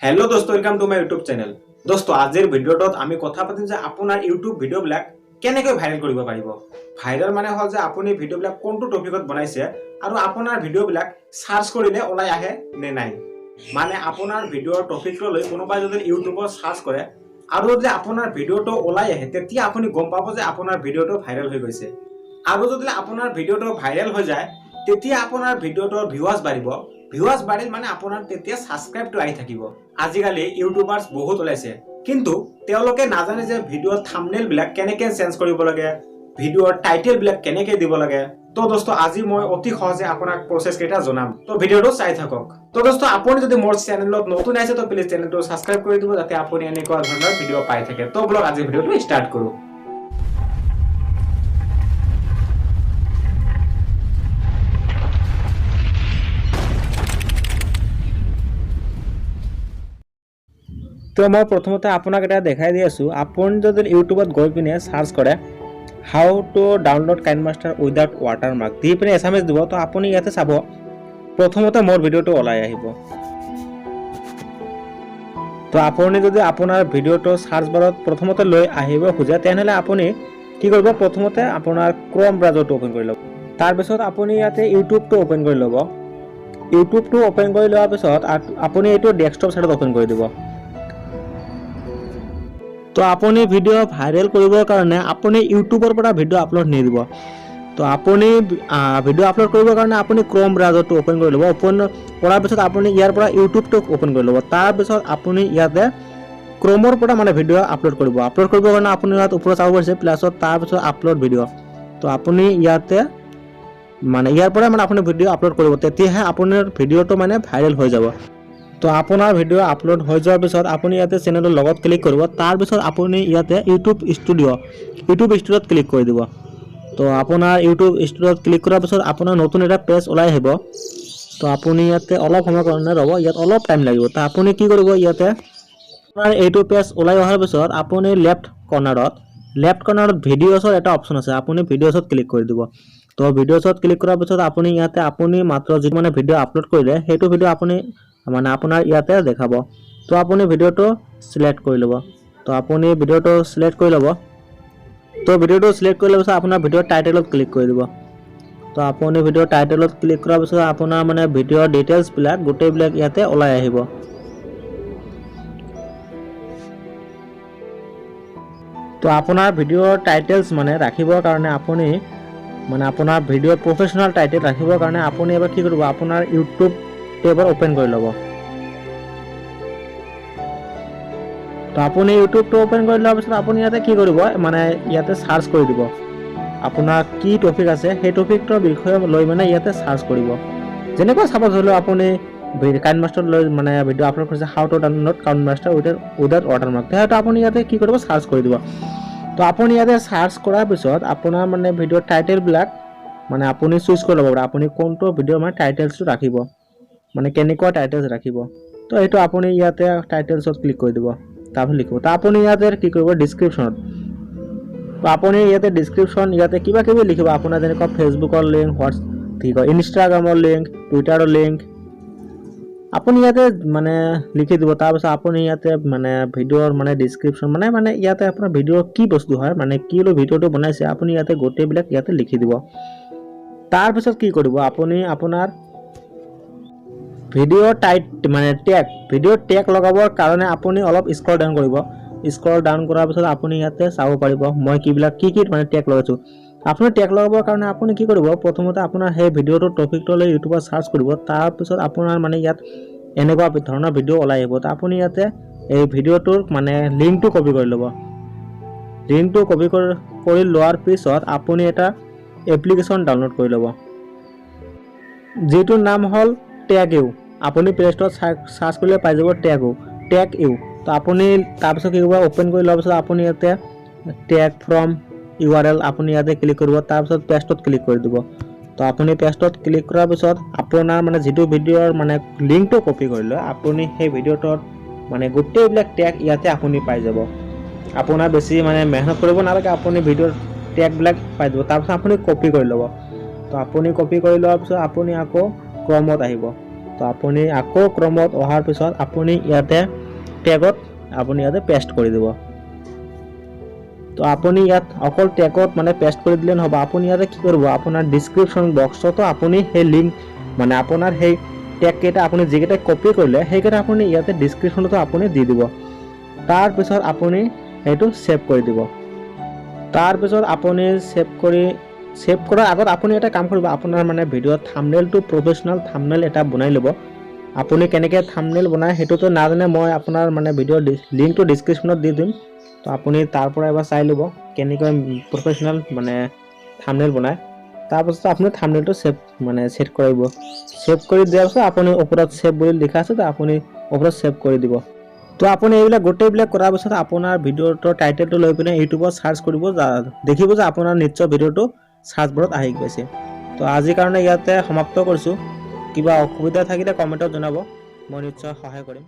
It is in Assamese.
हेलो दोस्तों, welcome to my YouTube channel. दोस्तों आजिर भिडिओटत आमी कथा पातिम जे आपुनार यूट्यूब भिडिओ बिलाक केनेকৈ ভাইৰেল কৰিব পাৰিব। ভাইৰেল মানে হল যে আপুনি ভিডিও বিলাক কোনটো টপিকত বনাইছে আৰু আপোনাৰ ভিডিও বিলাক সাৰ্চ কৰিলে ওলাই আহে নে নাই। মানে আপোনাৰ ভিডিওৰ টপিকটো লৈ কোনোবাই যদি ইউটিউবত সাৰ্চ কৰে আৰু যদি আপোনাৰ ভিডিওটো ওলাই আহে তেতিয়া আপুনি গম পাব যে আপোনাৰ ভিডিওটো ভাইৰেল হৈ গৈছে। আৰু যদি আপোনাৰ ভিডিওটো ভাইৰেল হৈ যায় তেতিয়া আপোনাৰ ভিডিওটোৰ ভিউয়াৰ্স বাঢ়িব। ভিউয়াৰ্স বাঢ়িল মানে আপোনাৰ তেতিয়া সাবস্ক্ৰাইবটো আহি থাকিব। আজিকালি ইউটিউবাৰ্স বহুত ওলাইছে কিন্তু তেওঁলোকে নাজানে যে ভিডিওৰ থাম্বনেইল বিলাক কেনেকৈ চেঞ্জ কৰিব লাগে, ভিডিওৰ টাইটেল বিলাক কেনেকৈ দিব লাগে। তো দোস্তো আজি মই অতি সহজে আপোনাক প্ৰসেস কেইটা জনাম, তো ভিডিওটো চাই থাকক। তো দোস্তো আপুনি যদি মোৰ চেনেলত নতুন আছে তো প্লিজ চেনেলটো সাবস্ক্ৰাইব কৰি দিব যাতে আপুনি এনেকুৱা ধৰণৰ ভিডিও পাই থাকে। তো ব্লগ আজি ভিডিওটো ষ্টাৰ্ট কৰো। তো মই প্ৰথমতে আপোনাক এটা দেখাই দি আছো। আপুনি যদি ইউটিউবত গৈ পিনে সার্চ কৰে how to download KineMaster without watermark দি পিনে এছএমএছ দিব, তো আপুনি ইয়াতে চাব প্ৰথমতে মোৰ ভিডিওটো ওলাই আহিব। তো আপুনি যদি আপোনাৰ ভিডিওটো সাৰ্চ বাৰত প্ৰথমতে লৈ আহিব খোজে তেনেহলে আপুনি কি কৰিব, প্ৰথমতে আপোনাৰ ক্ৰোম ব্ৰাউজাৰটো ওপেন কৰি ল'ব। তাৰ পিছত আপুনি ইয়াতে ইউটিউবটো ওপেন কৰি ল'ব। ইউটিউবটো ওপেন কৰি লোৱাৰ পিছত আপুনি এইটো ডেস্কটপ সাইডত ওপেন কৰি দিব। তো আপুনি ভিডিও ভাইৰেল কৰিবৰ কাৰণে আপুনি ইউটিউবৰ পৰা ভিডিও আপলোড নিদিব। তো আপুনি ভিডিও আপলোড কৰিবৰ কাৰণে আপুনি ক্ৰোম ব্ৰাউজাৰটো ওপেন কৰি ল'ব। ওপেন কৰাৰ পিছত আপুনি ইয়াৰ পৰা ইউটিউবটো ওপেন কৰি ল'ব। তাৰ পিছত আপুনি ইয়াতে ক্ৰোমৰ পৰা মানে ভিডিও আপলোড কৰিব। আপলোড কৰিবৰ কাৰণে আপুনি ইয়াত ওপৰত চাব পাৰিছে প্লাছত, তাৰ পিছত আপলোড ভিডিও। তো আপুনি ইয়াতে মানে ইয়াৰ পৰা মানে আপুনি ভিডিও আপলোড কৰিব, তেতিয়াহে আপোনাৰ ভিডিওটো মানে ভাইৰেল হৈ যাব। তো আপোনাৰ ভিডিও আপলোড হৈ যোৱাৰ পিছত আপুনি ইয়াতে চেনেলৰ লগত ক্লিক কৰিব। তাৰ পিছত আপুনি ইয়াতে ইউটিউব ষ্টুডিঅ'ত ক্লিক কৰি দিব। তো আপোনাৰ ইউটিউব ষ্টুডিঅ'ত ক্লিক কৰাৰ পিছত আপোনাৰ নতুন এটা পেজ ওলাই আহিব। তো আপুনি ইয়াতে অলপ সময় কাৰণে ৰ'ব, ইয়াত অলপ টাইম লাগিব। তো আপুনি কি কৰিব, ইয়াতে আপোনাৰ এইটো পেজ ওলাই অহাৰ পিছত আপুনি লেফ্ট কৰ্নাৰত ভিডিঅ'ছৰ এটা অপশ্যন আছে, আপুনি ভিডিঅ'ছত ক্লিক কৰি দিব। তো ভিডিঅ'ছত ক্লিক কৰাৰ পিছত আপুনি ইয়াতে আপুনি মাত্ৰ যিটো মানে ভিডিঅ' আপলোড কৰিলে সেইটো ভিডিঅ' আপুনি মানে আপোনাৰ ইয়াতে দেখাব। তো আপুনি ভিডিওটো সিলেক্ট কৰি ল'ব। তো আপুনি ভিডিওটো সিলেক্ট কৰি ল'ব। তো ভিডিওটো সিলেক্ট কৰি লোৱাৰ পিছত আপোনাৰ ভিডিওৰ টাইটেলত ক্লিক কৰি দিব। তো আপুনি ভিডিওৰ টাইটেলত ক্লিক কৰাৰ পিছত আপোনাৰ মানে ভিডিওৰ ডিটেইলছ বিলাক গোটেইবিলাক ইয়াতে ওলাই আহিব। তো আপোনাৰ ভিডিওৰ টাইটেলছ মানে ৰাখিবৰ কাৰণে আপুনি মানে আপোনাৰ ভিডিওৰ প্ৰফেশনাল টাইটেল ৰাখিবৰ কাৰণে আপুনি এবাৰ কি কৰিব, আপোনাৰ ইউটিউব টেবৰ ওপেন কৰি ল'ব। তো আপুনি ইউটিউবটো ওপেন কৰি লোৱাৰ পিছত আপুনি ইয়াতে কি কৰিব, মানে ইয়াতে সাৰ্চ কৰি দিব আপোনাৰ কি টপিক আছে সেই টপিকটোৰ বিষয়ে লৈ মানে ইয়াতে সাৰ্চ কৰিব। যেনেকৈ চাব ধৰি লওক আপুনি কাইনমাষ্টাৰ লৈ মানে ভিডিও আপলোড কৰিছে, how to download KineMaster without watermark, তেতিয়াহ'লে আপুনি ইয়াতে কি কৰিব, সাৰ্চ কৰি দিব। তো আপুনি ইয়াতে সাৰ্চ কৰাৰ পিছত আপোনাৰ মানে ভিডিওৰ টাইটেলবিলাক মানে আপুনি চুজ কৰি ল'ব পাৰে আপুনি কোনটো ভিডিওৰ মানে টাইটেলছটো ৰাখিব, মানে কেনেকুৱা টাইটেলছ ৰাখিব। তো এইটো আপুনি ইয়াতে টাইটেলছত ক্লিক কৰি দিব। তাৰপিছত লিখিব। তো আপুনি ইয়াতে কি কৰিব, ডিছক্ৰিপশ্যনত তো আপুনি ইয়াতে ডিছক্ৰিপশ্যন ইয়াতে কিবা কিবি লিখিব, আপোনাৰ যেনেকুৱা ফেচবুকৰ লিংক, ইনষ্টাগ্ৰামৰ লিংক, টুইটাৰৰ লিংক আপুনি ইয়াতে মানে লিখি দিব। তাৰপিছত আপুনি ইয়াতে মানে ভিডিওৰ মানে ডিছক্ৰিপশ্যন মানে ইয়াতে আপোনাৰ ভিডিওৰ কি বস্তু হয়, মানে কি লৈ ভিডিওটো বনাইছে আপুনি ইয়াতে গোটেইবিলাক ইয়াতে লিখি দিব। তাৰপিছত কি কৰিব, আপুনি আপোনাৰ ভিডিওৰ ভিডিওৰ টেগ লগাবৰ কাৰণে আপুনি অলপ স্ক্ৰল ডাউন কৰিব। স্ক্ৰল ডাউন কৰাৰ পিছত আপুনি ইয়াতে চাব পাৰিব মই কি মানে টেগ লগাইছোঁ। আপুনি টেগ লগাবৰ কাৰণে আপুনি কি কৰিব, প্ৰথমতে আপোনাৰ সেই ভিডিওটোৰ টপিকটো লৈ ইউটিউবত সাৰ্চ কৰিব। তাৰপিছত আপোনাৰ মানে ইয়াত এনেকুৱা ধৰণৰ ভিডিও ওলাই আহিব। তো আপুনি ইয়াতে এই ভিডিওটোৰ মানে লিংকটো কপি কৰি ল'ব। লিংকটো কপি কৰি লোৱাৰ পিছত আপুনি এটা এপ্লিকেশ্যন ডাউনলোড কৰি ল'ব, যিটোৰ নাম হ'ল টেগ ইউ। আপুনি প্লে ষ্টৰত সাৰ্চ কৰিলে পাই যাব টেগ ইউ। তো আপুনি তাৰপিছত কি কৰিব, ওপেন কৰি লোৱাৰ পিছত আপুনি ইয়াতে টেগ ফ্ৰম URL আপুনি ইয়াতে ক্লিক কৰিব। তাৰপিছত পেষ্টত ক্লিক কৰি দিব। তো আপুনি পেষ্টত ক্লিক কৰাৰ পিছত আপোনাৰ মানে যিটো ভিডিওৰ মানে লিংকটো কপি কৰি লয় আপুনি সেই ভিডিওটোৰ মানে গোটেইবিলাক টেগ ইয়াতে আপুনি পাই যাব। আপোনাৰ বেছি মানে মেহনত কৰিব নালাগে, আপুনি ভিডিওৰ টেগবিলাক পাই যাব। তাৰপিছত আপুনি কপি কৰি ল'ব। তো আপুনি কপি কৰি লোৱাৰ পিছত আপুনি আকৌ ক্ৰমত আহিব। তো আপুনি আকৌ ক্ৰমত অহাৰ পিছত আপুনি ইয়াতে টেগত আপুনি ইয়াতে পেষ্ট কৰি দিব। তো আপুনি ইয়াত অকল টেগত মানে পেষ্ট কৰি দিলে নহ'ব, আপুনি ইয়াতে কি কৰিব, আপোনাৰ ডিছক্ৰিপশ্যন বক্সতো আপুনি সেই লিংক মানে আপোনাৰ সেই টেগ কেইটা আপুনি যিকেইটা কপি কৰিলে সেইকেইটা আপুনি ইয়াতে ডিছক্ৰিপশ্যনতো আপুনি দি দিব। তাৰপিছত আপুনি সেইটো ছেভ কৰি দিব। তাৰপিছত আপুনি ছেভ কৰাৰ আগত আপুনি এটা কাম কৰিব, আপোনাৰ মানে ভিডিঅ'ত থাম্বনেইলটো প্ৰফেশ্যনেল থাম্বনেইল এটা বনাই ল'ব। আপুনি কেনেকৈ থাম্বনেইল বনায় সেইটোতো নাজানে, মই আপোনাৰ মানে ভিডিঅ'ৰ লিংকটো ডিছক্ৰিপশ্যনত দি দিম। তো আপুনি তাৰ পৰা এবাৰ চাই ল'ব কেনেকৈ প্ৰফেশ্যনেল মানে থাম্বনেইল বনায়। তাৰপিছত আপুনি থাম্বনেইলটো ছেট কৰিব। ছেভ কৰি দিয়াৰ পিছত আপুনি ওপৰত ছেভ বুলি লিখা আছে, তো আপুনি ওপৰত ছেভ কৰি দিব। তো আপুনি এইবিলাক গোটেইবিলাক কৰাৰ পিছত আপোনাৰ ভিডিঅ'টোৰ টাইটেলটো লৈ পিনে ইউটিউবত চাৰ্চ কৰিব, দেখিব যে আপোনাৰ নিশ্চয় ভিডিঅ'টো চাৰ্চবোৰত আহি গৈছে। তো আজিৰ কাৰণে ইয়াতে সমাপ্ত কৰিছোঁ। কিবা অসুবিধা থাকিলে কমেণ্টত জনাব, মই নিশ্চয় সহায় কৰিম।